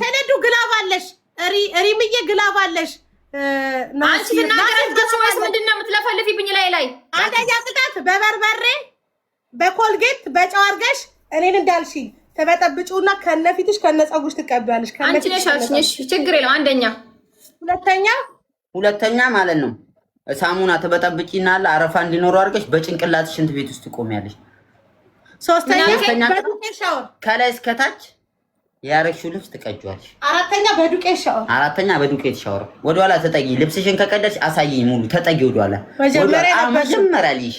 ሰነዱ ግላባለሽ ሪምዬ ግላባለሽ አንቺ ተናገረሽ ወይስ ምንድነው የምትለፈልፊብኝ ላይ አንደኛ ቅጣት በበርበሬ በኮልጌት በጨው አድርገሽ እኔን እንዳልሽ ተበጠብጪውና ከነፊትሽ ከነጸጉሽ ትቀበያለሽ አንቺ ነሽ ችግር የለም አንደኛ ሁለተኛ ማለት ነው ሳሙና ተበጠብጪና አረፋ እንዲኖር አድርገሽ በጭንቅላትሽ ሽንት ቤት ውስጥ ትቆሚያለሽ ሶስተኛ በዱቄት ሻወር ከላይ እስከ ታች ያረግሽው ልብስ ትቀጇለሽ አራተኛ በዱቄት ሻወር ወደኋላ ተጠጊ ልብስሽን ከቀደድሽ አሳይኝ ሙሉ ተጠጊ ወደኋላ መጀመሪያ ልይሽ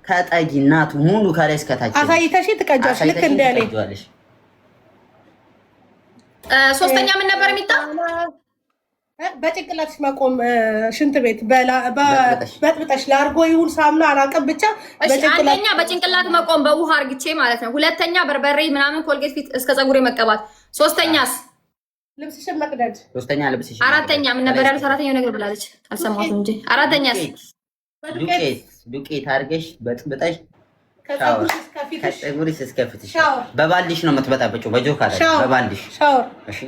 ተጠጊ እናቱ ሙሉ ከላይ እስከ ታች አሳይተሽ ትቀጇለሽ ልክ እንደኔ ሶስተኛ ምን ነበር የሚጣ በጭንቅላትሽ መቆም ሽንት ቤት በጥብጠሽ ላርጎ ይሁን ሳሙና አላቀም ብቻ አንደኛ በጭንቅላት መቆም በውሃ አርግቼ ማለት ነው ሁለተኛ በርበሬ ምናምን ኮልጌት ፊት እስከ ፀጉሬ መቀባት ሶስተኛስ ልብስሽን መቅደድ አራተኛ ምን ነበር ያለው ሰራተኛው ነገር ብላለች አልሰማሁትም እንጂ አራተኛስ ዱቄት አርገሽ በጥብጠሽ ከፀጉርሽ እስከ ፊትሽ በባልዲሽ ነው የምትበጣበጪው በጆክ አይደል በባልዲሽ እሺ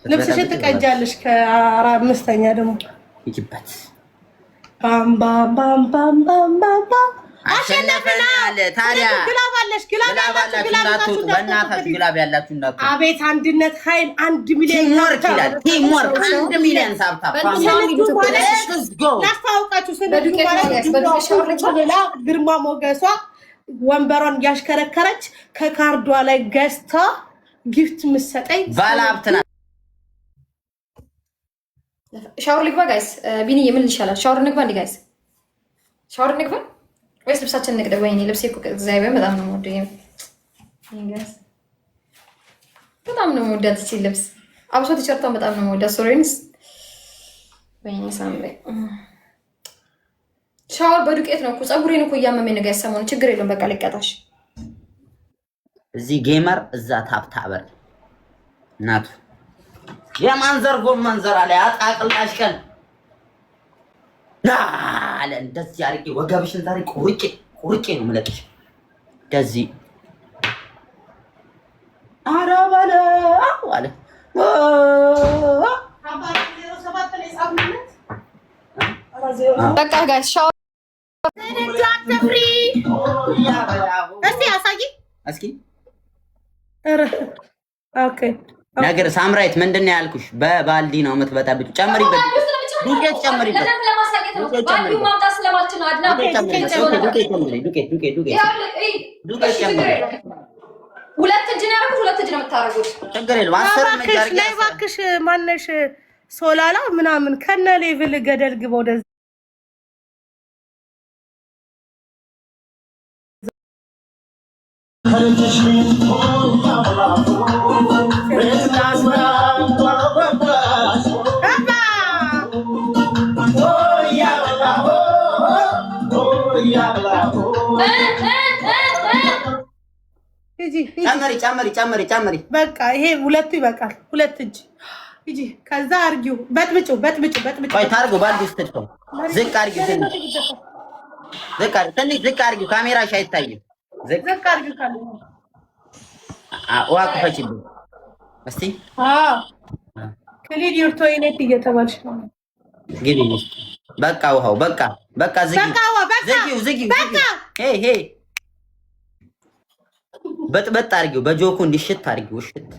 ልብስሽን ትቀጃለሽ ከአምስተኛ ደግሞ ይጅበት ባም ባም ባም ባም ባም ባም አሸነፈናል ታዲያ ግላባለሽ በእናታችሁ ግላብ ያላችሁ እንዳትሉ አቤት አንድነት ኃይል 1 ሚሊዮን ቲምወርክ 1 ሚሊዮን ሳብታ ላስታውቃችሁ ሌላ ግርማ ሞገሷ ወንበሯን እያሽከረከረች ከካርዷ ላይ ገዝታ ጊፍት ምሰጠኝ ባለሀብት ናት ሻወር ልግባ ጋይስ ቢኒዬ ምን ይሻላል ሻወር ንግባ እንዴ ጋይስ ሻወር ንግባ ወይስ ልብሳችን ንግደ ወይኔ ልብሴ እኮ እግዚአብሔር በጣም ነው የምወደው ጋይስ በጣም ነው የምወዳት እቺ ልብስ አብሶ ቲሸርቷን በጣም ነው የምወዳት ሶሪንስ ወይኔ ሳምሬ ሻወር በዱቄት ነው እኮ ፀጉሬን እኮ እያመመኝ ነው ጋይስ ሰሞኑን ችግር የለውም በቃ ልቀጣሽ እዚህ ጌመር እዛ ታብታበር እናቱ የማንዘር ጎመንዘር አለ አጣቅላሽ ቀን አለ እንደዚህ አድርጌ ወገብሽን ዛሬ ቁርጬ ነው የምለቅሽ እንደዚህ ኧረ በለ አለ በቃ ጋይስ ሻወር እስኪ ኦኬ ነገር ሳምራይት ምንድነው ያልኩሽ በባልዲ ነው የምትበጣብጭ ጨምሪበት ዱቄት ጨምሪበት ባልዲ ማምጣት ስለማልችል ነው አድና ዱቄት ጨምሪ ሁለት እጅ ነው ያደረኩት ሁለት እጅ ነው የምታረጉት ችግር የለም አስር መጃር ላይ እባክሽ ማነሽ ሶላላ ምናምን ከነ ሌቭል ገደል ግባ ወደ ጨምሪ በቃ ይሄ ሁለቱ ይበቃል ሁለት እጅ እጂ ከዛ አርጊው በጥብጩ ቆይ ታርጉ ባልዲ ስትጥው ዝቅ አርጊው ትንሽ አርጊው ካሜራሽ አይታይም ዝቅ አርጊው ካለ ዋክ ፈጭልኝ እስቲ ክሊን ዩር ቶይሌት እየተባልሽ ነው ግቢ በቃ ውሃው በቃ ዝጊው ሄ በጥበጥ አርጊው በጆኩ እንዲሽት አርጊው እሽት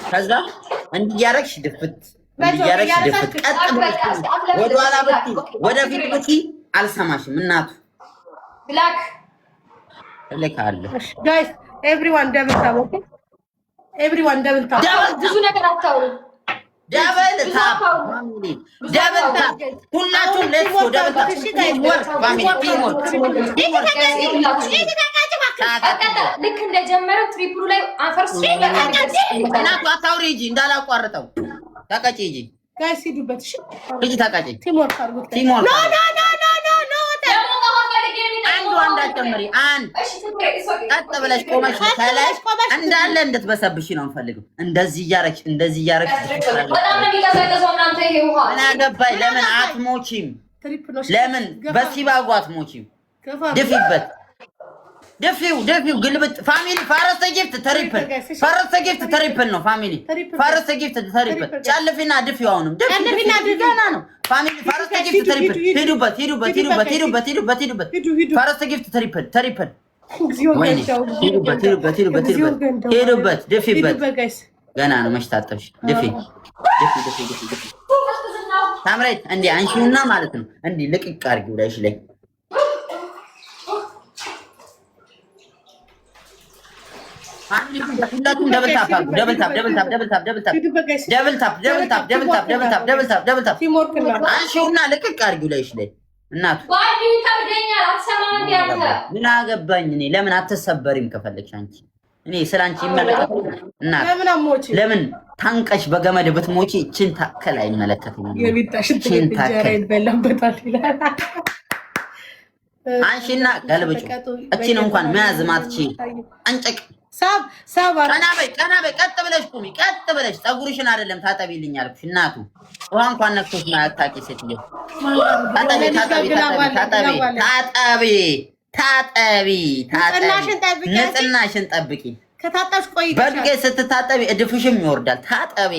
ከዛ እንዲያረግሽ ድፍት ቀጥ ወደኋላ ብቲ ወደፊት ብቲ አልሰማሽም እናቱ ብላክ ለካለ ጋይስ ኤቭሪዋን ደብል ታፕ ኦኬ ኤቭሪዋን ደብል ታፕ ብዙ ነገር አታውሩ ደብል ታፕ ሁላችሁም ሌትስ ጎ ደብል ታፕ ወርክ ፋሚሊ ቲምወርክ ልክ እንደጀመረው ትሪፕሉ ላይ አንፈርስ እናቱ አታውሪ እንጂ እንዳላቋርጠው ታቃጪ እንጂ ጋይስ ሂዱበት እሺ እጂ ታቃጪ ቲምወርክ አድርጉት ቲምወርክ አንዱ እንዳትጨምሪ አንድ ቀጥ ብለሽ ቆመሽ ከላይ እንዳለ እንድትበሰብሽ ነው የምፈልገው እንደዚህ እያረግሽ በጣም ነው የሚቀዘቅዘው እናንተ ይሄ ውሃ እና ገባኝ ለምን አትሞቺም ለምን በሲባጓ አትሞቺም ድፊበት ደፊው ግልብጥ ፋሚሊ ፈረስተ ጊፍት ትሪፕል ነው ፋሚሊ ፈረስተ ጊፍት ትሪፕል ጫልፊና ድፊው አሁንም ጫልፊና ድጋና ነው ፋሚሊ ፈረስተ ጊፍት ትሪፕል ሂዱበት ፈረስተ ጊፍት ትሪፕል ሂዱበት ድፊበት ገና ነው መሽታጠብሽ ድፊ ታምራይት እንዴ አንሺውና ማለት ነው እንዴ ልቅቅ አድርጊው ላይሽ ላይ ሁላችሁም ደብል ታፕ አንሺውና ልቅቅ አድርጊው ላይሽ ላይ እናቱ ምን አገባኝ እኔ ለምን አትሰበሪም ከፈለግሽ አንቺ እኔ ስላንቺ ይመለከታል እናት ለምን ታንቀሽ በገመድ ብትሞቺ እቺን ታከል አይመለከተኝም እቺን ታከል ይበላበታል ይላል አንሺና ገልብጭ እቺን እንኳን መያዝ ማትቺ አንጨቅ ሳብ ቀና በይ ቀጥ ብለሽ ቁሚ ቀጥ ብለሽ ፀጉርሽን አይደለም ታጠቢልኝ አልኩሽ እናቱ ውሃ እንኳን ነክቶሽ ማያታቂ ሴትዮ ታጠቢ ንጽህናሽን ጠብቂ ከታጣሽ ቆይ በዱቄት ስትታጠቢ እድፍሽም ይወርዳል ታጠቢ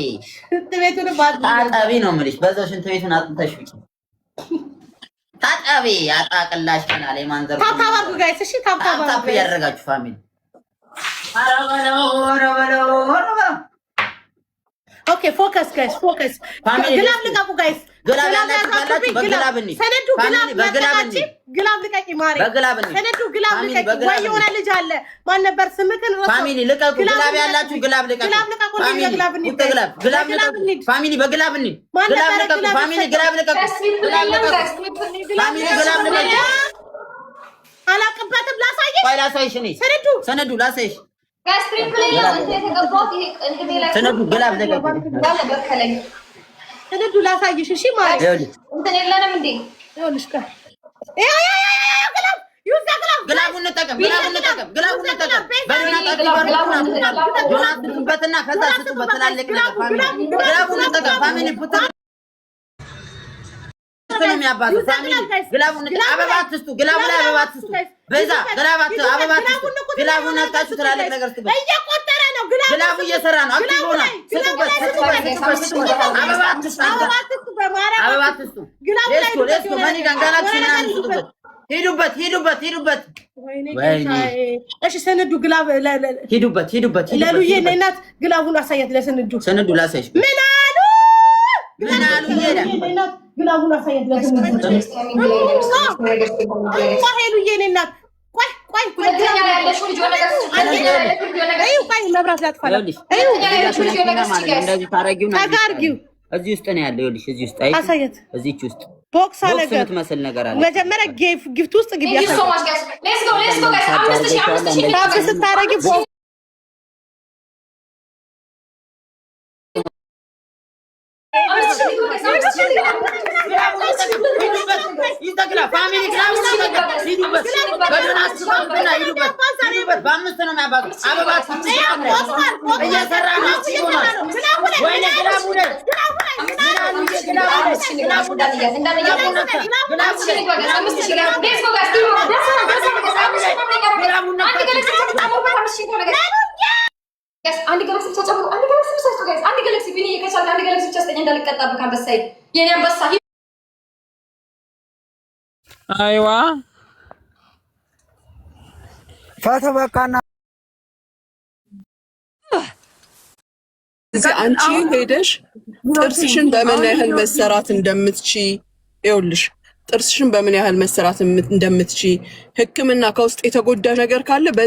ነው የምልሽ በዛው ሽንት ቤቱን አጥንተሽ ውጪ ታጠቢ አጣቅላሽ ካናለ ማንዘር ታታባርጉ ጋይስ እሺ ታታባርጉ ያደረጋችሁ ፋሚሊ ኦኬ ፎከስ ጋይስ ግላብ ልቀቁ ጋይስ ግላብ ያላችሁ በግላብ እንሂድ ሰነዱ ግላብ ልቀቂ ማሪ ሰነዱ ግላብ ልቀቂ ወይ የሆነ ልጅ አለ ማን ነበር ስምክን ፋሚሊ ልቀቁ ግላብ ያላችሁ ግላብ ልቀቁ ፋሚሊ በግላብ እንሂድ ግላብ ልቀቁ ፋሚሊ ግላብ ልቀቁ ፋሚሊ ግላብ ልቀቁ አላቅበትም ላሳይሽ እኔ ሰነዱ ላሳይሽ ጋስ ትሪፕል ነው እንት የተቀባው ይሄ እንግዲህ ላይ ሰነዱ ግላብ ልቀቁ ሰነዱ ላሳይሽ እሺ ማለት እንትን የለንም እንዴ ይኸውልሽ ጋር ግላቡን ተጠቀም በእናትህ ከዛ ስትበት ትላለቅ ግላቡን ተጠቀም ፋሚሊ ፑት ሰላም ያባዙ ፋሚሊ ግላቡን አበባ አትስጡ ግላቡ ላይ አበባ አትስጡ በዛ አበባ አትስጡ ግላቡን አታችሁ ትላለቅ ነገር ስትበት እየቆጠረ ነው ግላቡ እየሰራ ነው አክቲቭ ሆና ስትበት አበባ አትስጡ ሌስኮ ማኒ ጋንጋላችሁ እና ስትበት ሂዱበት ወይኔ እሺ ሰነዱ ግላብ ሂዱበት ለሉዬ እናት ግላቡን አሳያት ሰነዱ ላሳይሽ ምን አሉ ይሄዳል ግላቡን አሳያት ለሰነዱ ሄሉዬ እናት ቆይ መብራት ላጥፋለሁ እንደዚህ ታረጊውና እዚህ ውስጥ ነው ያለው ይልሽ እዚህ ውስጥ አሳያት እዚህች ውስጥ ቦክስ ነገር የምትመስል ነገር አለ መጀመሪያ ጊፍት ውስጥ ግቢ ስታረጊ በአምስት ነው የሚያባዙት አበባ እየሰራ ነው አንድ ገለክሲ ብቻ ጨምሩ አንድ ገለክሲ ብቻ ጨምሩ ጋይስ አንድ ገለክሲ ቢኒ ከቻለ አንድ ገለክሲ ብቻ አስተኛ እንዳልቀጣብህ አንበሳይ የኔ አንበሳ አይዋ ፈተበቃና አንቺ ሄደሽ ጥርስሽን በምን ያህል መሰራት እንደምትቺ ይኸውልሽ ጥርስሽን በምን ያህል መሰራት እንደምትቺ ሕክምና ከውስጥ የተጎዳ ነገር ካለ